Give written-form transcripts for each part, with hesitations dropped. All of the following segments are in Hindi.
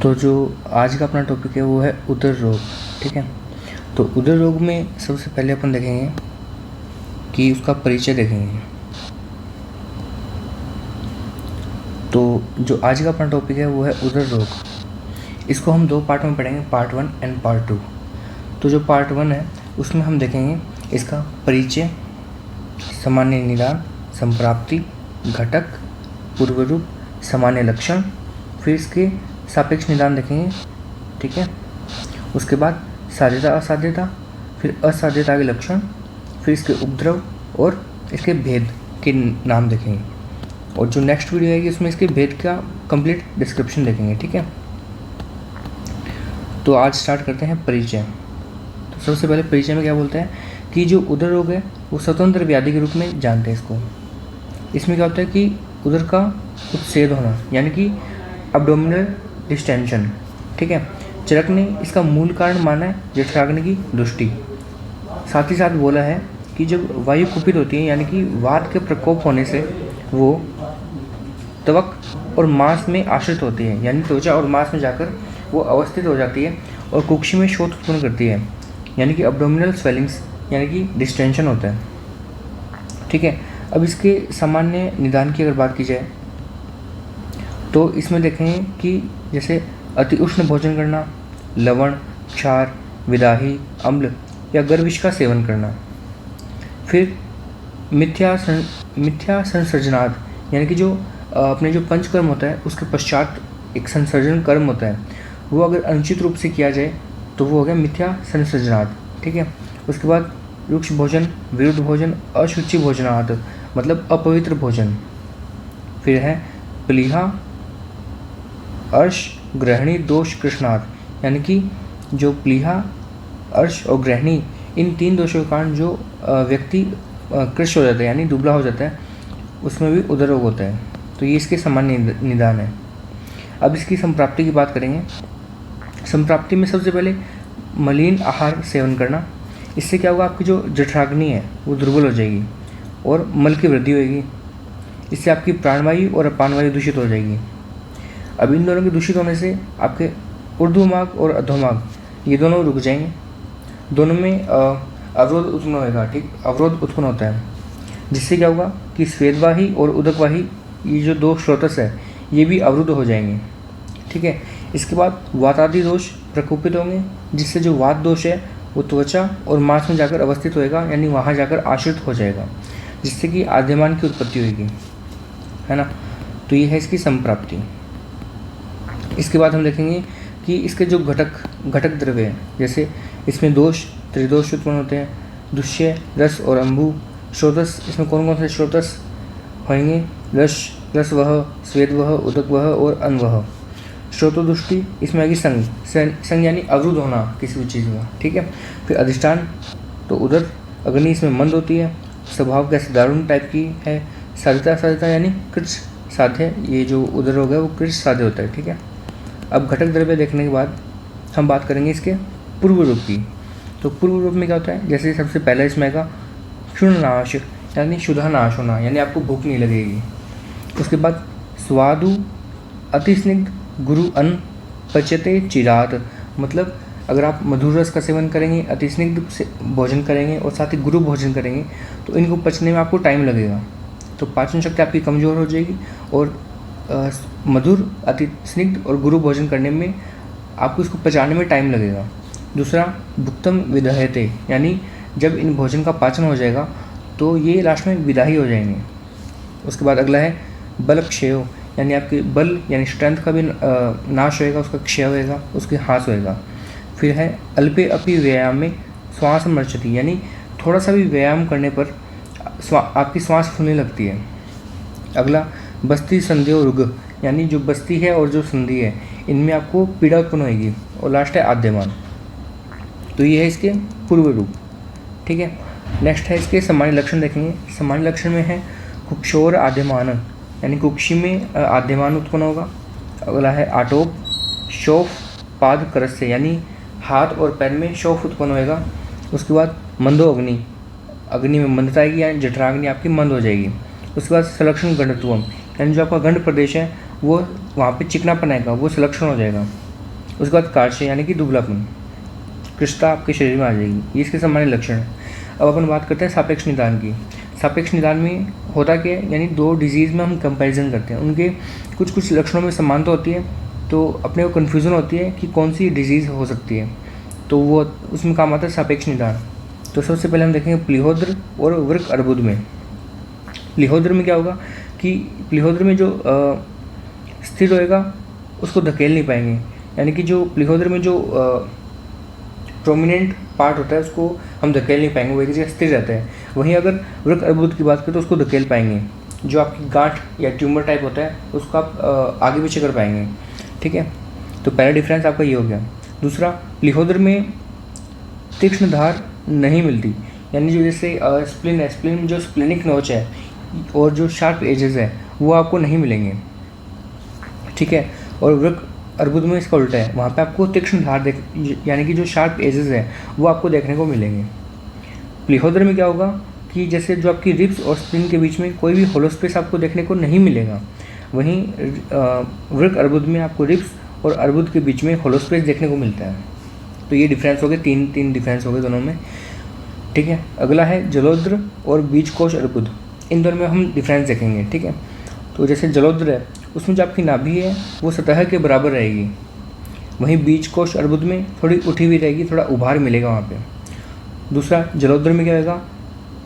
तो जो आज का अपना टॉपिक है वो है उदर रोग। ठीक है, तो उदर रोग में सबसे पहले अपन देखेंगे कि उसका परिचय देखेंगे। तो जो आज का अपना टॉपिक है वो है उदर रोग। इसको हम दो पार्ट में पढ़ेंगे, पार्ट 1 एंड पार्ट 2। तो जो पार्ट 1 है उसमें हम देखेंगे इसका परिचय, सामान्य निदान, संप्राप्ति, घटक, पूर्व रूप, सामान्य लक्षण, फिर इसके सापेक्ष निदान देखेंगे। ठीक है, उसके बाद साध्यता असाध्यता, फिर असाध्यता के लक्षण, फिर इसके उपद्रव और इसके भेद के नाम देखेंगे। और जो नेक्स्ट वीडियो आएगी उसमें इसके भेद का कंप्लीट डिस्क्रिप्शन देखेंगे। ठीक है, तो आज स्टार्ट करते हैं परिचय। तो सबसे पहले परिचय में क्या बोलते हैं कि जो उदर रोग है वो स्वतंत्र व्याधि के रूप में जानते हैं इसको। इसमें क्या होता है कि उदर का उच्छेद होना, यानी कि एब्डोमिनल डिस्टेंशन। ठीक है, चरक ने इसका मूल कारण माना है जठराग्नि की दृष्टि। साथ ही साथ बोला है कि जब वायु कुपित होती है, यानी कि वात के प्रकोप होने से वो त्वक और मांस में आश्रित होती है, यानी त्वचा और मांस में जाकर वो अवस्थित हो जाती है और कुक्षी में शोथ उत्पन्न करती है, यानी कि एब्डोमिनल स्वेलिंग्स, यानी कि डिस्टेंशन होता है। ठीक है, अब इसके सामान्य निदान की अगर बात की जाए तो इसमें देखें कि जैसे अति उष्ण भोजन करना, लवण, क्षार, विदाही, अम्ल या गर्विष का सेवन करना, फिर मिथ्या संसर्जनाद, यानी कि जो अपने जो पंचकर्म होता है उसके पश्चात एक संसर्जन कर्म होता है, वो अगर अनुचित रूप से किया जाए तो वो हो गया मिथ्या संसर्जनाद। ठीक है, उसके बाद रुक्ष भोजन, विरुद्ध भोजन, अशुचि भोजनाद, मतलब अपवित्र भोजन। फिर है प्लीहा, अर्श, ग्रहणी, दोष, कृष्णाद, यानी कि जो प्लीहा, अर्श और ग्रहणी, इन तीन दोषों के कारण जो व्यक्ति कृश हो जाता है, यानी दुबला हो जाता है, उसमें भी उदर रोग होता है। तो ये इसके सामान्य निदान है। अब इसकी संप्राप्ति की बात करेंगे। संप्राप्ति में सबसे पहले मलिन आहार सेवन करना। इससे क्या होगा, आपकी जो जठराग्नि है वो दुर्बल हो जाएगी और मल की वृद्धि होगी। इससे आपकी प्राणवायु और अपानवायु दूषित हो जाएगी। अब इन दोनों के दूषित होने से आपके ऊर्ध्वमार्ग और अधोमार्ग ये दोनों रुक जाएंगे, दोनों में अवरोध उत्पन्न होगा। ठीक, अवरोध उत्पन्न होता है, जिससे क्या होगा कि स्वेदवाही और उदकवाही ये जो दो स्रोतस है ये भी अवरुद्ध हो जाएंगे। ठीक है, इसके बाद वातादि दोष प्रकोपित होंगे, जिससे जो वात दोष है वो त्वचा और मांस में जाकर अवस्थित होएगा, यानी वहाँ जाकर आश्रित हो जाएगा, जिससे कि आद्यमान की उत्पत्ति होगी, है ना। तो ये है इसकी संप्राप्ति। इसके बाद हम देखेंगे कि इसके जो घटक द्रव्य हैं, जैसे इसमें दोष, त्रिदोष उत्पन्न होते हैं, दुष्य, रस और अम्बु। स्रोतस, इसमें कौन कौन से स्रोतस होंगे, रसवह, स्वेदवह, उदकवह और अनवह। स्रोतोदुष्टि, इसमें आएगी संग यानी अवरुद्ध होना किसी भी चीज़ में। ठीक है, फिर अधिष्ठान, तो उदर, अग्नि इसमें मंद होती है, स्वभाव कैसे दारुण टाइप की है। साध्यता यानी कृष साध्य, ये जो उदर रोग है वो कृष साध्य होता है। ठीक है, अब घटक द्रव्य देखने के बाद हम बात करेंगे इसके पूर्व रूप की। तो पूर्व रूप में क्या होता है, जैसे सबसे पहले इसमें आएगा क्षुण्णाश, यानी शुद्धा नाश होना, यानी आपको भूख नहीं लगेगी। उसके बाद स्वादु अतिस्निग्ध गुरु अन्न पचते चिरात, मतलब अगर आप मधुर रस का सेवन करेंगे, अतिस्निग्ध से भोजन करेंगे और साथ ही गुरु भोजन करेंगे तो इनको पचने में आपको टाइम लगेगा, तो पाचन शक्ति आपकी कमज़ोर हो जाएगी। और मधुर, अति स्निग्ध और गुरु भोजन करने में आपको इसको पचाने में टाइम लगेगा। दूसरा भुक्तम विदहयते, यानी जब इन भोजन का पाचन हो जाएगा तो ये लास्ट में विदाही हो जाएंगे। उसके बाद अगला है बल क्षय, यानी आपके बल यानी स्ट्रेंथ का भी नाश होएगा, उसका क्षय होएगा, उसके ह्रास होएगा। फिर है अल्पे अपि व्यायाम में श्वास मर्चती, यानी थोड़ा सा भी व्यायाम करने पर आपकी श्वास फूलने लगती है। अगला बस्ती संधि और रुग, यानी जो बस्ती है और जो संधि है इनमें आपको पीड़ा उत्पन्न होगी। और लास्ट है आद्यमान। तो ये है इसके पूर्व रूप। ठीक है, नेक्स्ट है इसके सामान्य लक्षण देखेंगे। सामान्य लक्षण में है कुक्षोर आद्यमान, यानी कुक्षी में आद्यमान उत्पन्न होगा। अगला है आटोप, शोफ, पाद करस से, यानी हाथ और पैर में शोफ उत्पन्न होएगा। उसके बाद मंदो अग्नि, अग्नि में मंदता आएगी, यानी जठराग्नि आपकी मंद हो जाएगी। उसके बाद सलक्षण गंडत्वम, यानी जो आपका गंड प्रदेश है वो वहाँ पे चिकनापन आएगा, वो सलक्षण हो जाएगा। उसके बाद कार्य यानी कि दुबलापन, कृष्णता आपके शरीर में आ जाएगी, ये इसके सामान्य लक्षण है। अब अपन बात करते हैं सापेक्ष निदान की। सापेक्ष निदान में होता क्या है, यानी दो डिजीज़ में हम कंपैरिजन करते हैं, उनके कुछ कुछ लक्षणों में समानता होती है, तो अपने को कन्फ्यूज़न होती है कि कौन सी डिजीज़ हो सकती है, तो वो उसमें काम आता है सापेक्ष निदान। तो सबसे पहले हम देखेंगे प्लीहोद्र और वृक्क अर्बुद में। प्लीहोद्र में क्या होगा कि प्लीहोद्र में जो स्थिर होएगा उसको धकेल नहीं पाएंगे, यानी कि जो प्लीहोद्र में जो प्रोमिनेंट पार्ट होता है उसको हम धकेल नहीं पाएंगे, वो एक जगह स्थिर रहता है। वहीं अगर वृक्क अर्बुद की बात करें तो उसको धकेल पाएंगे, जो आपकी गांठ या ट्यूमर टाइप होता है उसको आप आगे पीछे कर पाएंगे, ठीक है। तो पहला डिफरेंस आपका ये हो गया। दूसरा, प्लीहोद्र में तीक्ष्ण धार नहीं मिलती, यानी जो जैसे स्प्लिन है, स्प्लिन में जो स्प्लिनिक नोच है और जो शार्प एजेस है वो आपको नहीं मिलेंगे, ठीक है। और वृक्क अर्बुद में इसका उल्टा है, वहाँ पे आपको तीक्ष्ण धार यानी कि जो शार्प एजेस है वो आपको देखने को मिलेंगे। प्लीहोद्र में क्या होगा कि जैसे जो आपकी रिब्स और स्प्लिन के बीच में कोई भी होलो स्पेस आपको देखने को नहीं मिलेगा, वहीं वृक्क अर्बुद में आपको रिब्स और अर्बुद के बीच में होलो स्पेस देखने को मिलता है। तो ये डिफरेंस हो गए, तीन डिफरेंस हो गए दोनों में, ठीक है। अगला है जलोद्र और बीजकोश अर्बुद, इन दोनों में हम डिफरेंस देखेंगे, ठीक है। तो जैसे जलोद्र है उसमें जो आपकी नाभि है वो सतह के बराबर रहेगी, वहीं बीजकोश अर्बुद में थोड़ी उठी हुई रहेगी, थोड़ा उभार मिलेगा वहाँ पे। दूसरा, जलोद्र में क्या होगा,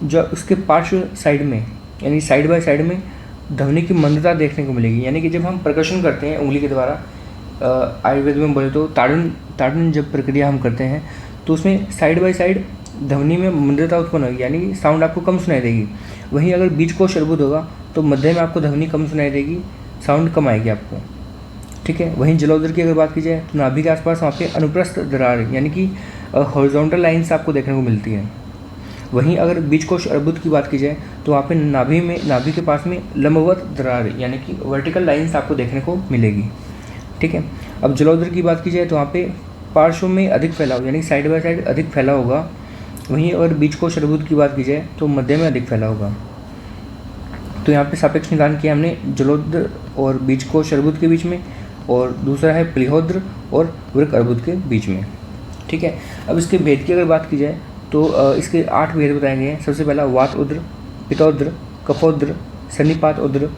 जो उसके पार्श्व साइड में यानी साइड बाय साइड में ध्वनि की मंदता देखने को मिलेगी, यानी कि जब हम प्रकर्षण करते हैं उंगली के द्वारा, आयुर्वेद में बोले तो ताड़न जब प्रक्रिया हम करते हैं तो उसमें साइड बाय साइड ध्वनि में मंदता उत्पन्न होगी, यानी साउंड आपको कम सुनाई देगी। वहीं अगर बीजकोश अर्बुद होगा तो मध्य में आपको ध्वनि कम सुनाई देगी, साउंड कम आएगी आपको, ठीक है। वहीं जलोद्र की अगर बात की जाए तो नाभि के आसपास वहाँ पे अनुप्रस्थ दरार यानी कि हॉरिजॉन्टल लाइन्स आपको देखने को मिलती है। वहीं अगर बीजकोश अर्बुद की बात की जाए तो वहाँ पे नाभि के पास में लंबवत दरार यानी कि वर्टिकल लाइन्स आपको देखने को मिलेगी, ठीक है। अब जलोद्र की बात की जाए तो वहाँ पे पार्श्व में अधिक फैलाव यानी साइड बाय साइड अधिक फैला होगा, वहीं अगर बीजकोश अर्बुद की बात की जाए तो मध्य में अधिक फैला होगा। तो यहाँ पे सापेक्ष निदान किया हमने जलोद्र और बीजकोश अर्बुद के बीच में, और दूसरा है प्लीहोद्र और वृक्क अर्बुद के बीच में, ठीक है। अब इसके भेद की अगर बात की जाए तो इसके 8 भेद बताए गए हैं। सबसे पहला वात उद्र, पित्तोद्र, कफोद्र, सन्निपात उद्र,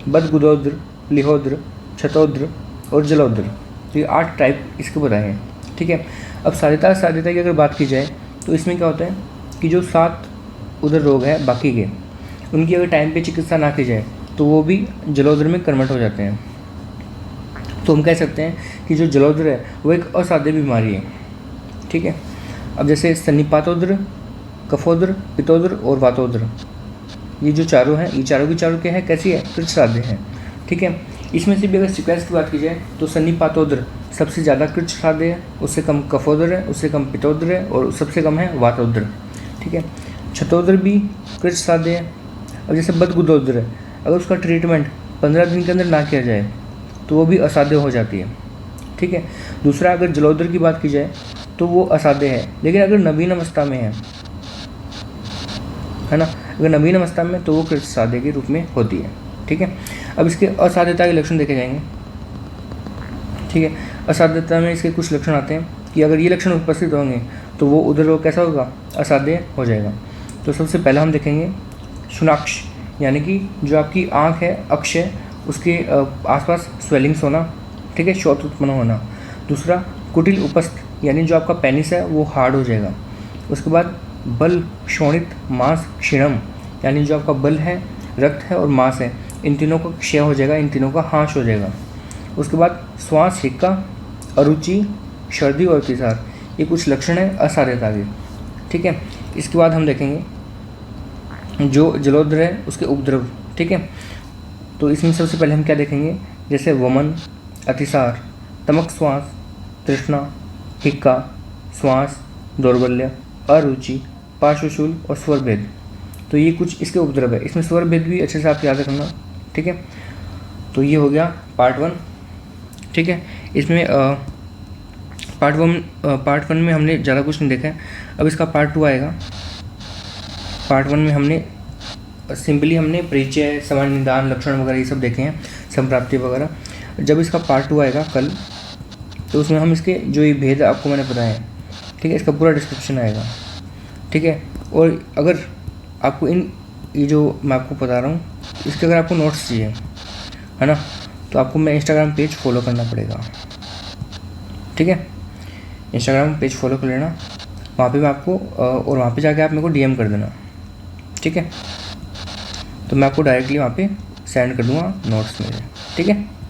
बदगुदोद्र, प्लीहोद्र, क्षतोद्र और जलोद्र। तो ये 8 टाइप इसके बताए हैं, ठीक है। अब साध्यता की अगर बात की जाए तो इसमें क्या होता है कि जो 7 उदर रोग हैं बाकी के, उनकी अगर टाइम पे चिकित्सा ना की जाए तो वो भी जलोद्र में कन्वर्ट हो जाते हैं। तो हम कह सकते हैं कि जो जलोद्र है वो एक असाध्य बीमारी है, ठीक है। अब जैसे सन्निपातोद्र, कफोद्र, पित्तोद्र और वातोद्र, ये जो चारों हैं, ये चारों की चारों क्या है, कैसी है, कृच्छसाध्य है, ठीक है। इसमें से भी अगर सीक्वेंस की बात की जाए तो सन्निपातोद्र सबसे ज़्यादा कृच्छसाध्य है, उससे कम कफोद्र है, उससे कम पित्तोद्र है और सबसे कम है वातोद्र, ठीक है। क्षतोद्र भी कृच्छसाध्य है। अब जैसे बदगुदोद्र है, अगर उसका ट्रीटमेंट 15 दिन के अंदर ना किया जाए तो वो भी असाध्य हो जाती है, ठीक है। दूसरा, अगर जलोद्र की बात की जाए तो वो असाध्य है, लेकिन अगर नवीन अवस्था में है ना, अगर नवीन अवस्था में तो वो कृच्छसाध्य के रूप में होती है, ठीक है। अब इसके असाध्यता के लक्षण देखे जाएंगे, ठीक है। असाध्यता में इसके कुछ लक्षण आते हैं कि अगर ये लक्षण उपस्थित होंगे तो वो उदर रोग कैसा होगा, असाध्य हो जाएगा। तो सबसे पहला हम देखेंगे शुनाक्ष, यानी कि जो आपकी आँख है, अक्ष है, उसके आसपास स्वेलिंग्स होना, ठीक है, शौच उत्पन्न होना। दूसरा, कुटिल उपस्थ, यानी जो आपका पेनिस है वो हार्ड हो जाएगा। उसके बाद बल क्षोणित मांस क्षीणम, यानी जो आपका बल है, रक्त है और मांस है, इन तीनों का क्षय हो जाएगा, इन तीनों का हाश हो जाएगा। उसके बाद श्वास हिक्का, अरुचि, सर्दी और तिसार, ये कुछ लक्षण है असाध्यता के, ठीक है। इसके बाद हम देखेंगे जो जलोद्र है उसके उपद्रव, ठीक है। तो इसमें सबसे पहले हम क्या देखेंगे, जैसे वमन, अतिसार, तमक श्वास, तृष्णा, हिक्का, श्वास, दौर्बल्य, अरुचि, पार्श्वशूल और स्वर भेद। तो ये कुछ इसके उपद्रव है। इसमें स्वर भेद भी अच्छे से आप याद रखना, ठीक है। तो ये हो गया पार्ट 1, ठीक है। इसमें पार्ट वन में हमने ज़्यादा कुछ नहीं देखा है। अब इसका पार्ट 2 आएगा। पार्ट 1 में हमने सिंपली परिचय, सामान्य निदान, लक्षण वगैरह ये सब देखे हैं, संप्राप्ति वगैरह। जब इसका पार्ट 2 आएगा कल, तो उसमें हम इसके जो ये भेद आपको मैंने बताया, ठीक है, इसका पूरा डिस्क्रिप्शन आएगा, ठीक है। और अगर आपको ये जो मैं आपको बता रहा हूँ इसके अगर आपको नोट्स चाहिए, है ना, तो आपको मैं इंस्टाग्राम पेज फॉलो करना पड़ेगा, ठीक है। इंस्टाग्राम पेज फॉलो कर लेना, वहाँ पे मैं आपको और वहाँ पे जाके आप मेरे को DM कर देना, ठीक है। तो मैं आपको डायरेक्टली वहाँ पे सेंड कर दूँगा नोट्स मेरे, ठीक है।